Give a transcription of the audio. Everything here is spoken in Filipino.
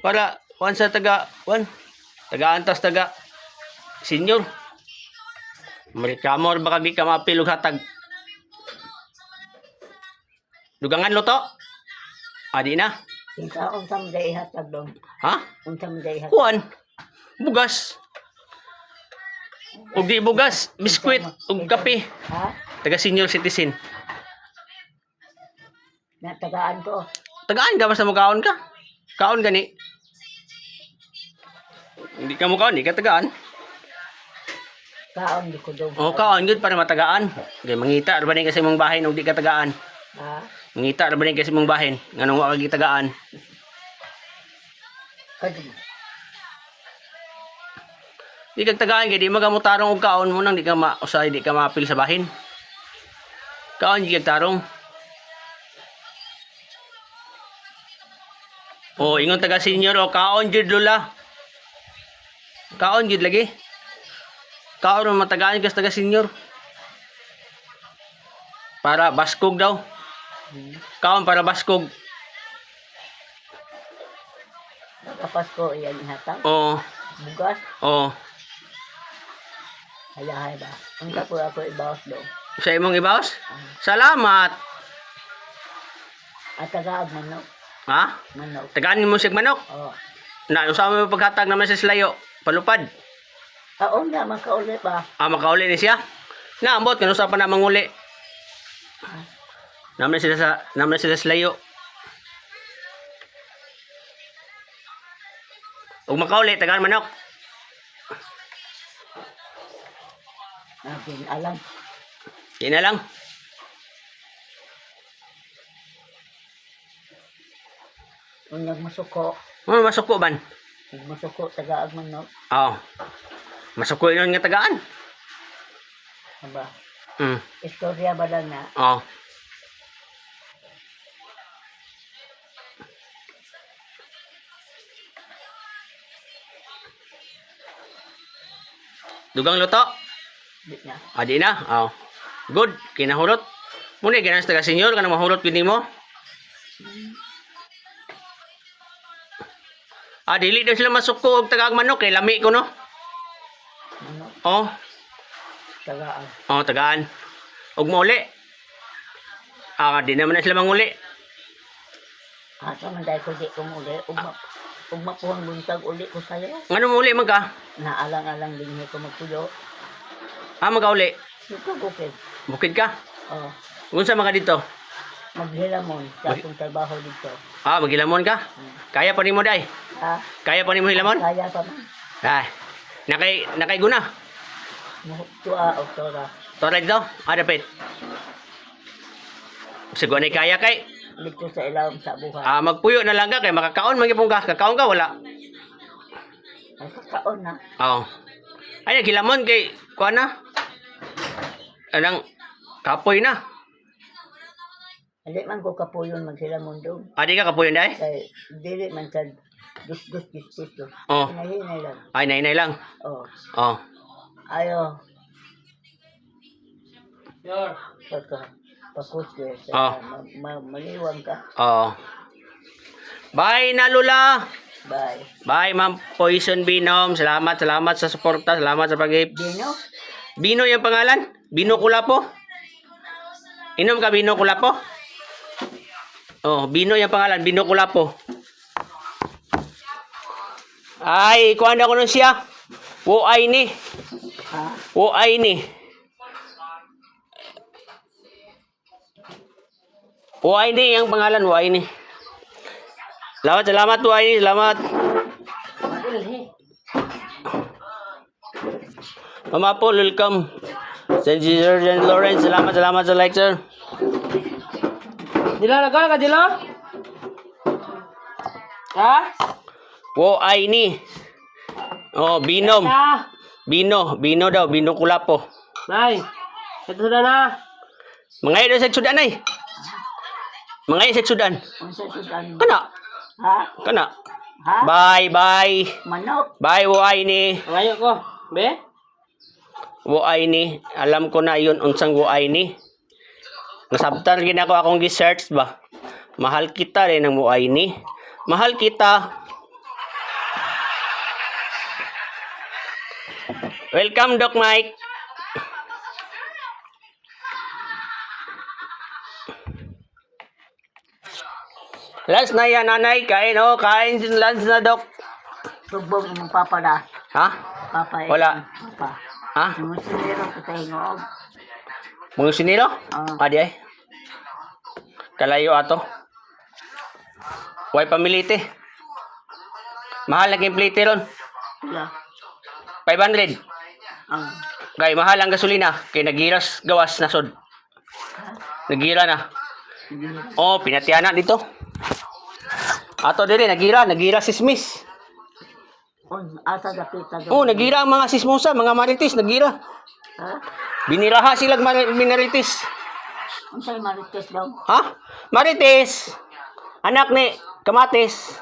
Para kuan sa taga-antas taga senior. Marikamor baka di ka mapilog hatag. Dugangan loto. Adi na. Ika unsam day hatag dong. Ha? Unsam day hatag. Kuan. Bugas. Ug di bugas, biskwit ug kape. Ha? Taga senior citizen. Natagaan ko. Tagaan ka basta mo kaon ka. Kaon gani. Hindi ka mo kaon, di ka tagaan. Kaon di ko dong. O kaon gud para matagaan. Kay mangita ra ba ni kasi mong bahin ug di ka tagaan. Ha? Mangita ra ba ni kasi mong bahin nganong wa ka gitagaan. Kadi. Di ka tagaan kay di magamutarong og kaon mo nang di ka usay di ka mapil sa bahin. Kaon di ka tarong. O ingon taga senior o kaon jud lula. Kaon jud lagi. Kaon mo matagaan ka sa taga senior. Para baskog daw. Kaon para baskog. Kapas ko iyan hatag. Oo. Bugas. Oo. Hayahay ba? Ang tapo ako ibawas dong. Sa imong ibawas? Salamat. At tagaag manok. Ha? Manok. Tagaan mo sig manok. Oh. Na usama mo paghatag naman sa silayo. Palupad. Kaon na makauli ba? Makauli ni siya. Na ambot kanu sa pa na manguli. Naman sila sa silayo. Ug makauli tagaan manok. Natin alam. Di na lang. Kung nagmasuko. Masuko ban? Nagmasuko tagaag manok. Oo. Masuko yun nga tagaan. Aba. Hmm. Istorya ba lang na? Oo. Dugang luto? Di na. Adi na? Oo. Good. Kinahurot. Muna ginas taga senior kanang mahurot gid nimo. Dili daw sila masuko og tagaag manok kay lami ko no. Manok. Oh. Tagaan. Oh, tagaan. Og mauli. Di naman na sila manguli. Asa man dahil ko di kong uli. Ugma po ang buntag uli ko sa'yo. Ngano mauli man ka? Naalang-alang din ko magpuyo. Magauli. Ito bukid. Bukid ka. Oh. Unsa man ka dito? Maghilamon sa akong trabaho dito. Maghilamon ka? Kaya pa nimo day? Ha? Kaya pa nimo hilamon? Kaya pa man. Nakay guna. Tua, oktora. Tora dito? Dapit. Siguro na kaya kay. Dito sa ilawom sa buhay. Magpuyo na lang ka kay makakaon man gyapon ka. Kakaon ka wala. Ay, kakaon na. Oo. Ay hilamon kay kuan na. Anang kapoy na. Hindi man ko kapuyon maghilamon doon. Di ka kapoy day? Kay dili man sa dus. Oh. Hinahinay lang. Ay nay lang. Oh. Oh. Ayo. Sure. Pakus ko. Oh. Maliwang ka. Oh. Bye na Lula. Bye. Bye Ma'am Poison Binom. Salamat sa suporta. Salamat sa pag-gift. Dino? Bino yung pangalan? Bino Kulapo? Inom ka Bino Kulapo? Oh, Bino yung pangalan. Bino Kulapo. Ay, kuhan ako nun siya. Woay ni. Ha? Woay ni. Woay ni yung pangalan. Woay ni. Salamat Woay ni. Salamat. Mama po, welcome. St. Jesus and Lawrence, salamat sa like, sir. Dila na ka dila? Ha? Wo ay ni. Oh, binom. Ah, Bino daw, Bino Kulapo. nay. Ito na. Mangay daw sa Sudan ay. Mangay sa Sudan. Ang sa sudan. Kana. Ha? Ha? Bye. Manok. Bye, wo ay ni. Ngayon ko. Be? Wo ay ni. Alam ko na yun, unsang wo ay ni. Nasabtan ginako akong gi-search ba. Mahal kita rin ang wo ay ni. Mahal kita. Welcome, Doc Mike. Lunch na yan, nanay. Kain, oh. Kain din lunch na, Doc. Sugbong imong papa na. Ha? Papa eh. Wala. Papa. Ha? Yung siniro ko sa hingog. Mga sinilo? Ah. Adi ay. Kalayo ato. Way pamilite. Mahal na plite ron. Wala. 500. Ang. Kay mahal ang gasolina. Kay nagiras gawas na sod. Nagira na. Oh, pinatiana dito. Ato dire nagira sismis. Asa dapita do. Oh, nagira ang mga sismosa, mga marites, nagira. Ha? Biniraha sila minarites. Unsay marites daw? Ha? Marites. Anak ni Kamatis.